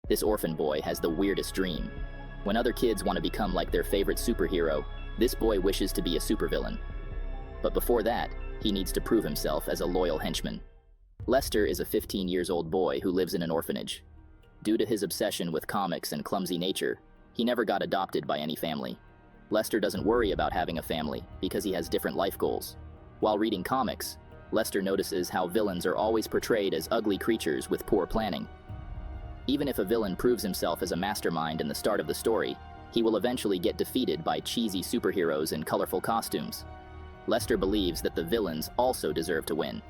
This orphan boy has the weirdest dream. When other kids want to become like their favorite superhero, this boy wishes to be a supervillain. But before that, he needs to prove himself as a loyal henchman. Lester is a 15-year-old boy who lives in an orphanage. Due to his obsession with comics and clumsy nature, he never got adopted by any family. Lester doesn't worry about having a family because he has different life goals. While reading comics, Lester notices how villains are always portrayed as ugly creatures with poor planning. Even if a villain proves himself as a mastermind in the start of the story, he will eventually get defeated by cheesy superheroes in colorful costumes. Lester believes that the villains also deserve to win.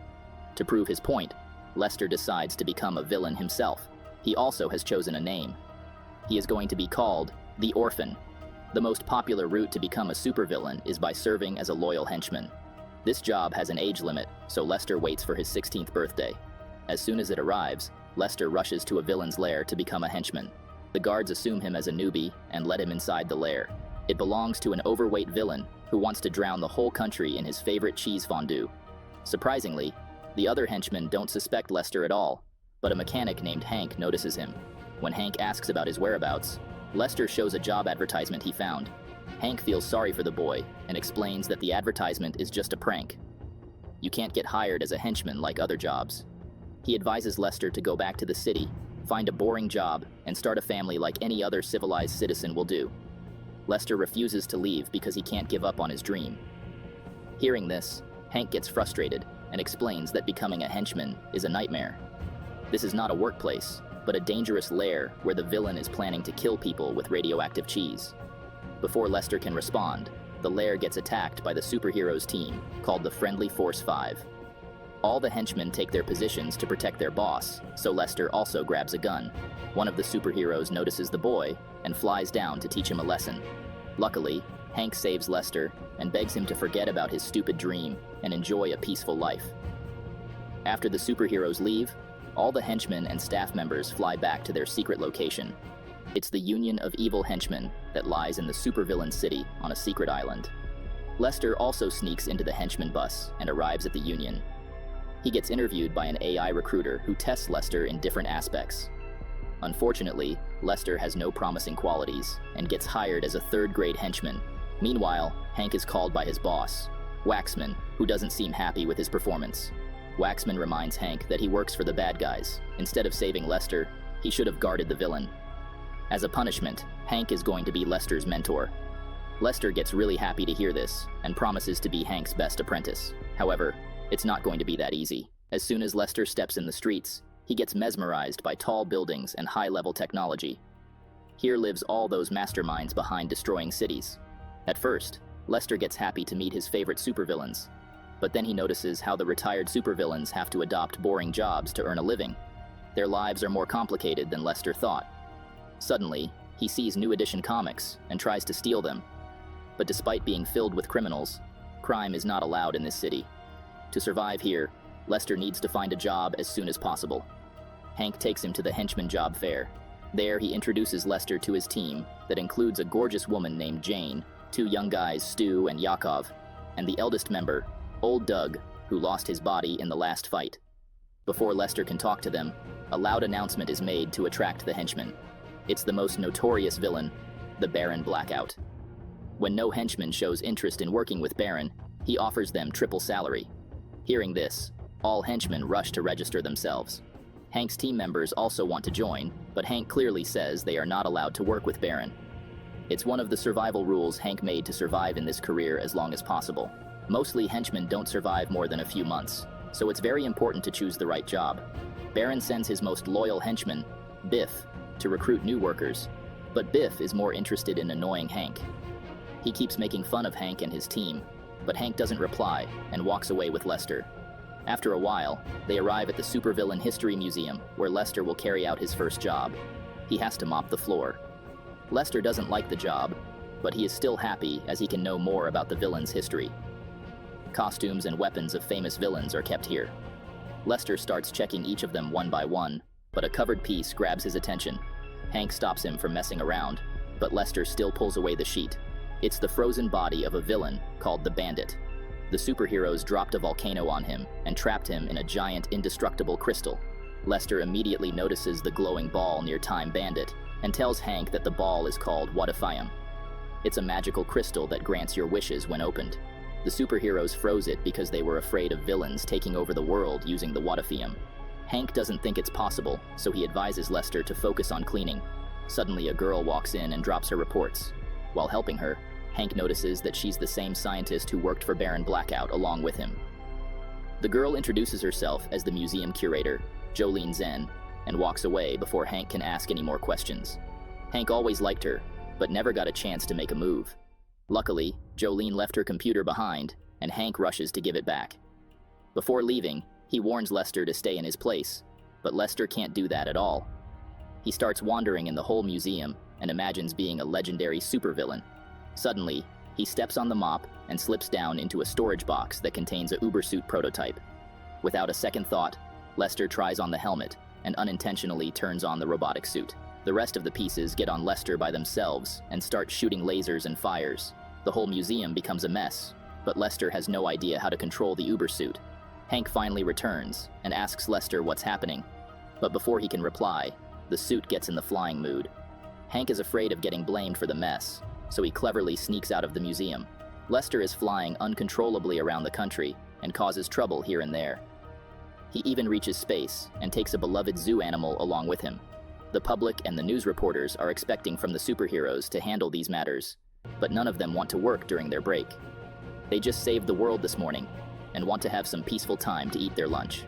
To prove his point, Lester decides to become a villain himself. He also has chosen a name. He is going to be called the Orphan. The most popular route to become a supervillain is by serving as a loyal henchman. This job has an age limit, so Lester waits for his 16th birthday. As soon as it arrives, Lester rushes to a villain's lair to become a henchman. The guards assume him as a newbie and let him inside the lair. It belongs to an overweight villain who wants to drown the whole country in his favorite cheese fondue. Surprisingly, the other henchmen don't suspect Lester at all, but a mechanic named Hank notices him. When Hank asks about his whereabouts, Lester shows a job advertisement he found. Hank feels sorry for the boy and explains that the advertisement is just a prank. You can't get hired as a henchman like other jobs. He advises Lester to go back to the city, find a boring job, and start a family like any other civilized citizen will do. Lester refuses to leave because he can't give up on his dream. Hearing this, Hank gets frustrated and explains that becoming a henchman is a nightmare. This is not a workplace, but a dangerous lair where the villain is planning to kill people with radioactive cheese. Before Lester can respond, the lair gets attacked by the superheroes team, called the Friendly Force 5. All the henchmen take their positions to protect their boss, so Lester also grabs a gun. One of the superheroes notices the boy and flies down to teach him a lesson. Luckily, Hank saves Lester and begs him to forget about his stupid dream and enjoy a peaceful life. After the superheroes leave, all the henchmen and staff members fly back to their secret location. It's the Union of Evil Henchmen that lies in the supervillain city on a secret island. Lester also sneaks into the henchman bus and arrives at the Union. He gets interviewed by an AI recruiter who tests Lester in different aspects. Unfortunately, Lester has no promising qualities and gets hired as a third-grade henchman. Meanwhile, Hank is called by his boss, Waxman, who doesn't seem happy with his performance. Waxman reminds Hank that he works for the bad guys. Instead of saving Lester, he should have guarded the villain. As a punishment, Hank is going to be Lester's mentor. Lester gets really happy to hear this and promises to be Hank's best apprentice. However, it's not going to be that easy. As soon as Lester steps in the streets, he gets mesmerized by tall buildings and high-level technology. Here lives all those masterminds behind destroying cities. At first, Lester gets happy to meet his favorite supervillains, but then he notices how the retired supervillains have to adopt boring jobs to earn a living. Their lives are more complicated than Lester thought. Suddenly, he sees New Edition comics and tries to steal them. But despite being filled with criminals, crime is not allowed in this city. To survive here, Lester needs to find a job as soon as possible. Hank takes him to the henchman job fair. There, he introduces Lester to his team that includes a gorgeous woman named Jane, two young guys, Stu and Yakov, and the eldest member, Old Doug, who lost his body in the last fight. Before Lester can talk to them, a loud announcement is made to attract the henchmen. It's the most notorious villain, the Baron Blackout. When no henchman shows interest in working with Baron, he offers them triple salary. Hearing this, all henchmen rush to register themselves. Hank's team members also want to join, but Hank clearly says they are not allowed to work with Baron. It's one of the survival rules Hank made to survive in this career as long as possible. Mostly henchmen don't survive more than a few months, so it's very important to choose the right job. Baron sends his most loyal henchman, Biff, to recruit new workers, but Biff is more interested in annoying Hank. He keeps making fun of Hank and his team, but Hank doesn't reply and walks away with Lester. After a while, they arrive at the Supervillain History Museum, where Lester will carry out his first job. He has to mop the floor. Lester doesn't like the job, but he is still happy as he can know more about the villain's history. Costumes and weapons of famous villains are kept here. Lester starts checking each of them one by one, but a covered piece grabs his attention. Hank stops him from messing around, but Lester still pulls away the sheet. It's the frozen body of a villain called the Bandit. The superheroes dropped a volcano on him and trapped him in a giant indestructible crystal. Lester immediately notices the glowing ball near Time Bandit and tells Hank that the ball is called Wadifium. It's a magical crystal that grants your wishes when opened. The superheroes froze it because they were afraid of villains taking over the world using the Wadifium. Hank doesn't think it's possible, so he advises Lester to focus on cleaning. Suddenly, a girl walks in and drops her reports. While helping her, Hank notices that she's the same scientist who worked for Baron Blackout along with him. The girl introduces herself as the museum curator, Jolene Zen, and walks away before Hank can ask any more questions. Hank always liked her, but never got a chance to make a move. Luckily, Jolene left her computer behind, and Hank rushes to give it back. Before leaving, he warns Lester to stay in his place, but Lester can't do that at all. He starts wandering in the whole museum and imagines being a legendary supervillain. Suddenly, he steps on the mop and slips down into a storage box that contains a Ubersuit prototype. Without a second thought, Lester tries on the helmet and unintentionally turns on the robotic suit. The rest of the pieces get on Lester by themselves and start shooting lasers and fires. The whole museum becomes a mess, but Lester has no idea how to control the Ubersuit. Hank finally returns and asks Lester what's happening, but before he can reply, the suit gets in the flying mood. Hank is afraid of getting blamed for the mess, so he cleverly sneaks out of the museum. Lester is flying uncontrollably around the country and causes trouble here and there. He even reaches space and takes a beloved zoo animal along with him. The public and the news reporters are expecting from the superheroes to handle these matters, but none of them want to work during their break. They just saved the world this morning and want to have some peaceful time to eat their lunch.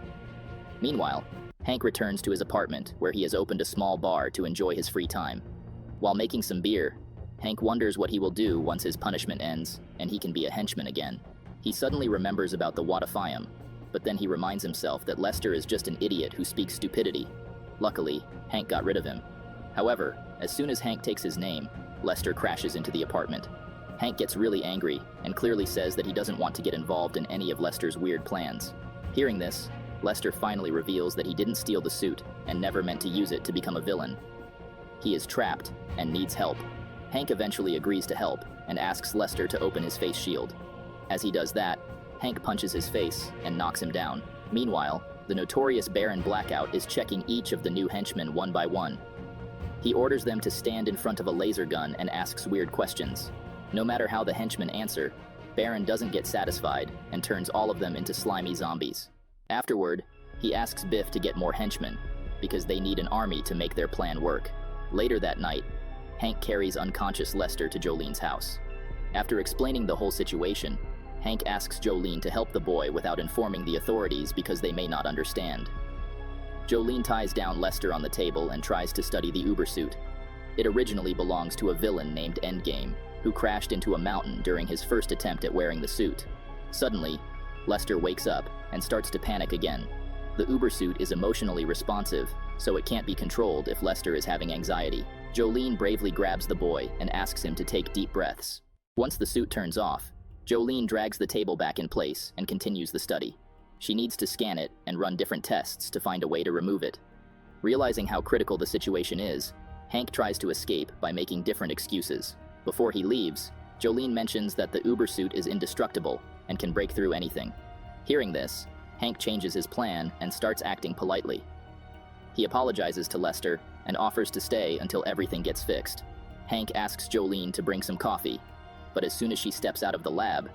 Meanwhile, Hank returns to his apartment where he has opened a small bar to enjoy his free time. While making some beer, Hank wonders what he will do once his punishment ends and he can be a henchman again. He suddenly remembers about the Wadifium, but then he reminds himself that Lester is just an idiot who speaks stupidity. Luckily, Hank got rid of him. However, as soon as Hank takes his name, Lester crashes into the apartment. Hank gets really angry and clearly says that he doesn't want to get involved in any of Lester's weird plans. Hearing this, Lester finally reveals that he didn't steal the suit and never meant to use it to become a villain. He is trapped and needs help. Hank eventually agrees to help and asks Lester to open his face shield. As he does that, Hank punches his face and knocks him down. Meanwhile, the notorious Baron Blackout is checking each of the new henchmen one by one. He orders them to stand in front of a laser gun and asks weird questions. No matter how the henchmen answer, Baron doesn't get satisfied and turns all of them into slimy zombies. Afterward, he asks Biff to get more henchmen, because they need an army to make their plan work. Later that night, Hank carries unconscious Lester to Jolene's house. After explaining the whole situation, Hank asks Jolene to help the boy without informing the authorities because they may not understand. Jolene ties down Lester on the table and tries to study the Ubersuit. It originally belongs to a villain named Endgame, who crashed into a mountain during his first attempt at wearing the suit. Suddenly, Lester wakes up and starts to panic again. The Ubersuit is emotionally responsive, so it can't be controlled if Lester is having anxiety. Jolene bravely grabs the boy and asks him to take deep breaths. Once the suit turns off, Jolene drags the table back in place and continues the study. She needs to scan it and run different tests to find a way to remove it. Realizing how critical the situation is, Hank tries to escape by making different excuses. Before he leaves, Jolene mentions that the Ubersuit is indestructible and can break through anything. Hearing this, Hank changes his plan and starts acting politely. He apologizes to Lester and offers to stay until everything gets fixed. Hank asks Jolene to bring some coffee, but as soon as she steps out of the lab,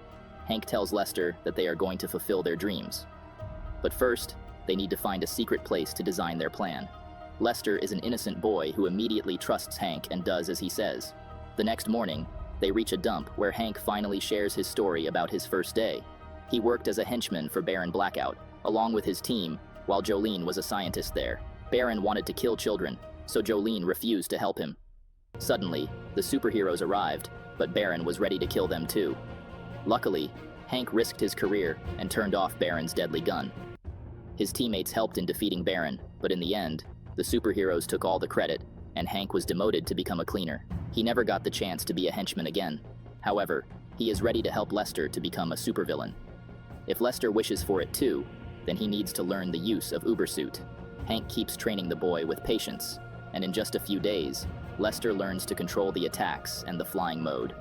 Hank tells Lester that they are going to fulfill their dreams. But first, they need to find a secret place to design their plan. Lester is an innocent boy who immediately trusts Hank and does as he says. The next morning, they reach a dump where Hank finally shares his story about his first day. He worked as a henchman for Baron Blackout, along with his team, while Jolene was a scientist there. Baron wanted to kill children, so Jolene refused to help him. Suddenly, the superheroes arrived, but Baron was ready to kill them too. Luckily, Hank risked his career and turned off Baron's deadly gun. His teammates helped in defeating Baron, but in the end, the superheroes took all the credit, and Hank was demoted to become a cleaner. He never got the chance to be a henchman again. However, he is ready to help Lester to become a supervillain. If Lester wishes for it too, then he needs to learn the use of Ubersuit. Hank keeps training the boy with patience, and in just a few days, Lester learns to control the attacks and the flying mode.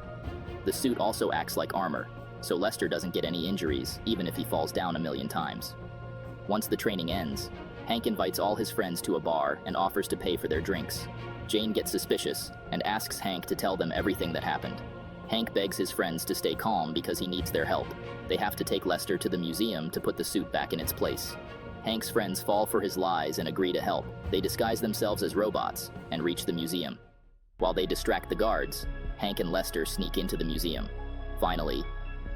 The suit also acts like armor, so Lester doesn't get any injuries even if he falls down a million times. Once the training ends, Hank invites all his friends to a bar and offers to pay for their drinks. Jane gets suspicious and asks Hank to tell them everything that happened. Hank begs his friends to stay calm because he needs their help. They have to take Lester to the museum to put the suit back in its place. Hank's friends fall for his lies and agree to help. They disguise themselves as robots and reach the museum. While they distract the guards, Hank and Lester sneak into the museum. Finally,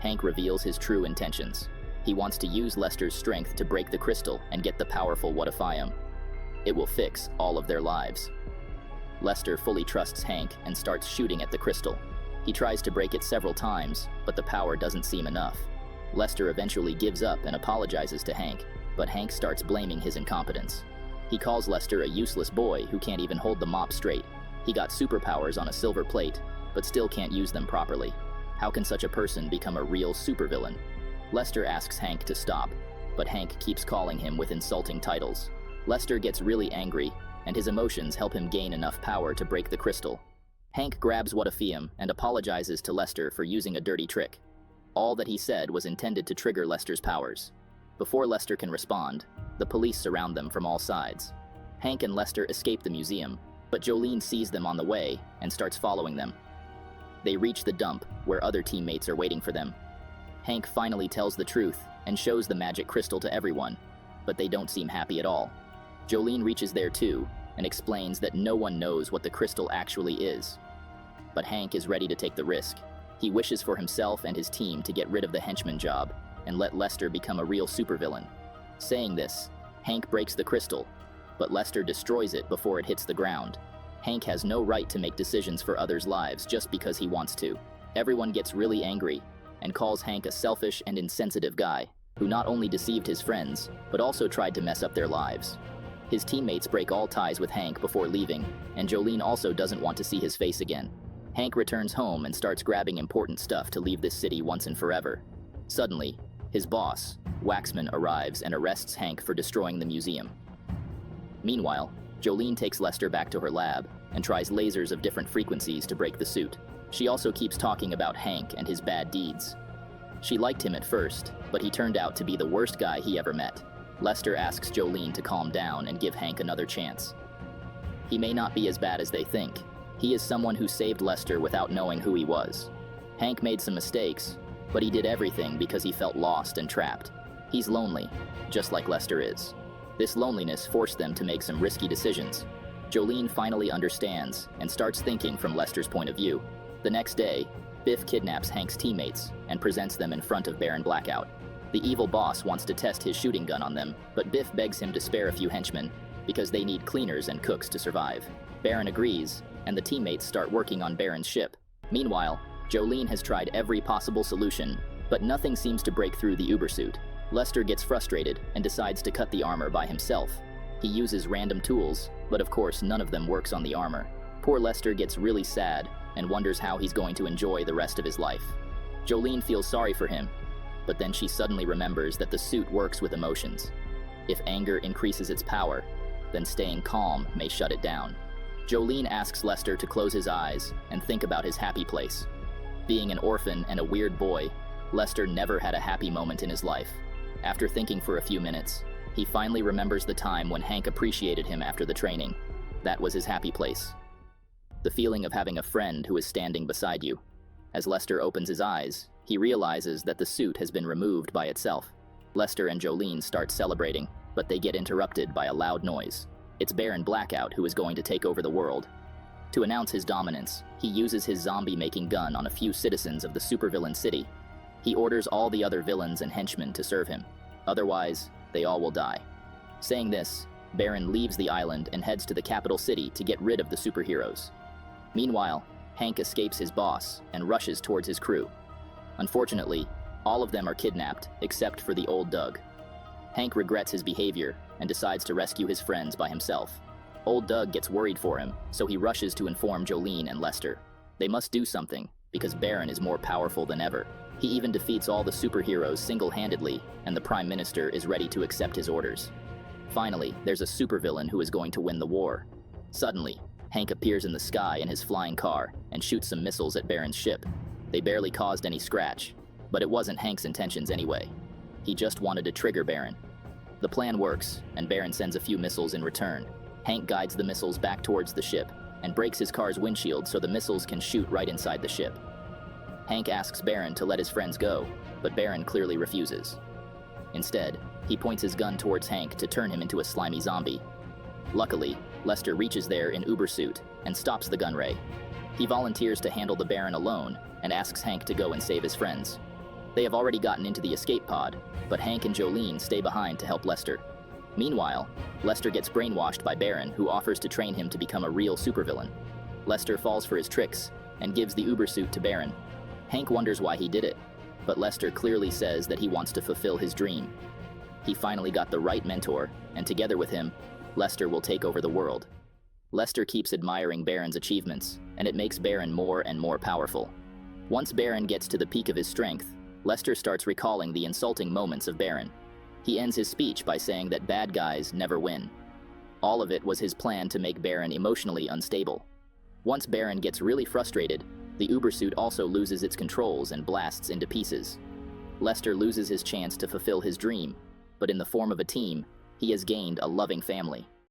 Hank reveals his true intentions. He wants to use Lester's strength to break the crystal and get the powerful What-If-I-Am. It will fix all of their lives. Lester fully trusts Hank and starts shooting at the crystal. He tries to break it several times, but the power doesn't seem enough. Lester eventually gives up and apologizes to Hank, but Hank starts blaming his incompetence. He calls Lester a useless boy who can't even hold the mop straight. He got superpowers on a silver plate, but still can't use them properly. How can such a person become a real supervillain? Lester asks Hank to stop, but Hank keeps calling him with insulting titles. Lester gets really angry, and his emotions help him gain enough power to break the crystal. Hank grabs What-If-I-Am and apologizes to Lester for using a dirty trick. All that he said was intended to trigger Lester's powers. Before Lester can respond, the police surround them from all sides. Hank and Lester escape the museum, but Jolene sees them on the way and starts following them. They reach the dump, where other teammates are waiting for them. Hank finally tells the truth and shows the magic crystal to everyone, but they don't seem happy at all. Jolene reaches there too and explains that no one knows what the crystal actually is. But Hank is ready to take the risk. He wishes for himself and his team to get rid of the henchman job and let Lester become a real supervillain. Saying this, Hank breaks the crystal, but Lester destroys it before it hits the ground. Hank has no right to make decisions for others' lives just because he wants to. Everyone gets really angry and calls Hank a selfish and insensitive guy who not only deceived his friends, but also tried to mess up their lives. His teammates break all ties with Hank before leaving, and Jolene also doesn't want to see his face again. Hank returns home and starts grabbing important stuff to leave this city once and forever. Suddenly, his boss, Henchmen, arrives and arrests Hank for destroying the museum. Meanwhile, Jolene takes Lester back to her lab and tries lasers of different frequencies to break the suit. She also keeps talking about Hank and his bad deeds. She liked him at first, but he turned out to be the worst guy he ever met. Lester asks Jolene to calm down and give Hank another chance. He may not be as bad as they think. He is someone who saved Lester without knowing who he was. Hank made some mistakes, but he did everything because he felt lost and trapped. He's lonely, just like Lester is. This loneliness forced them to make some risky decisions. Jolene finally understands and starts thinking from Lester's point of view. The next day, Biff kidnaps Hank's teammates and presents them in front of Baron Blackout. The evil boss wants to test his shooting gun on them, but Biff begs him to spare a few henchmen because they need cleaners and cooks to survive. Baron agrees, and the teammates start working on Baron's ship. Meanwhile, Jolene has tried every possible solution, but nothing seems to break through the Ubersuit. Lester gets frustrated and decides to cut the armor by himself. He uses random tools, but of course none of them works on the armor. Poor Lester gets really sad and wonders how he's going to enjoy the rest of his life. Jolene feels sorry for him, but then she suddenly remembers that the suit works with emotions. If anger increases its power, then staying calm may shut it down. Jolene asks Lester to close his eyes and think about his happy place. Being an orphan and a weird boy, Lester never had a happy moment in his life. After thinking for a few minutes, he finally remembers the time when Hank appreciated him after the training. That was his happy place. The feeling of having a friend who is standing beside you. As Lester opens his eyes, he realizes that the suit has been removed by itself. Lester and Jolene start celebrating, but they get interrupted by a loud noise. It's Baron Blackout who is going to take over the world. To announce his dominance, he uses his zombie-making gun on a few citizens of the supervillain city. He orders all the other villains and henchmen to serve him. Otherwise, they all will die. Saying this, Baron leaves the island and heads to the capital city to get rid of the superheroes. Meanwhile, Hank escapes his boss and rushes towards his crew. Unfortunately, all of them are kidnapped except for the old Doug. Hank regrets his behavior and decides to rescue his friends by himself. Old Doug gets worried for him, so he rushes to inform Jolene and Lester. They must do something, because Baron is more powerful than ever. He even defeats all the superheroes single-handedly, and the Prime Minister is ready to accept his orders. Finally, there's a supervillain who is going to win the war. Suddenly, Hank appears in the sky in his flying car and shoots some missiles at Baron's ship. They barely caused any scratch, but it wasn't Hank's intentions anyway. He just wanted to trigger Baron. The plan works, and Baron sends a few missiles in return. Hank guides the missiles back towards the ship and breaks his car's windshield so the missiles can shoot right inside the ship. Hank asks Baron to let his friends go, but Baron clearly refuses. Instead, he points his gun towards Hank to turn him into a slimy zombie. Luckily, Lester reaches there in Uber suit and stops the gun ray. He volunteers to handle the Baron alone and asks Hank to go and save his friends. They have already gotten into the escape pod, but Hank and Jolene stay behind to help Lester. Meanwhile, Lester gets brainwashed by Baron, who offers to train him to become a real supervillain. Lester falls for his tricks and gives the Uber suit to Baron. Hank wonders why he did it, but Lester clearly says that he wants to fulfill his dream. He finally got the right mentor, and together with him, Lester will take over the world. Lester keeps admiring Baron's achievements, and it makes Baron more and more powerful. Once Baron gets to the peak of his strength, Lester starts recalling the insulting moments of Baron. He ends his speech by saying that bad guys never win. All of it was his plan to make Baron emotionally unstable. Once Baron gets really frustrated, the Uber suit also loses its controls and blasts into pieces. Lester loses his chance to fulfill his dream, but in the form of a team, he has gained a loving family.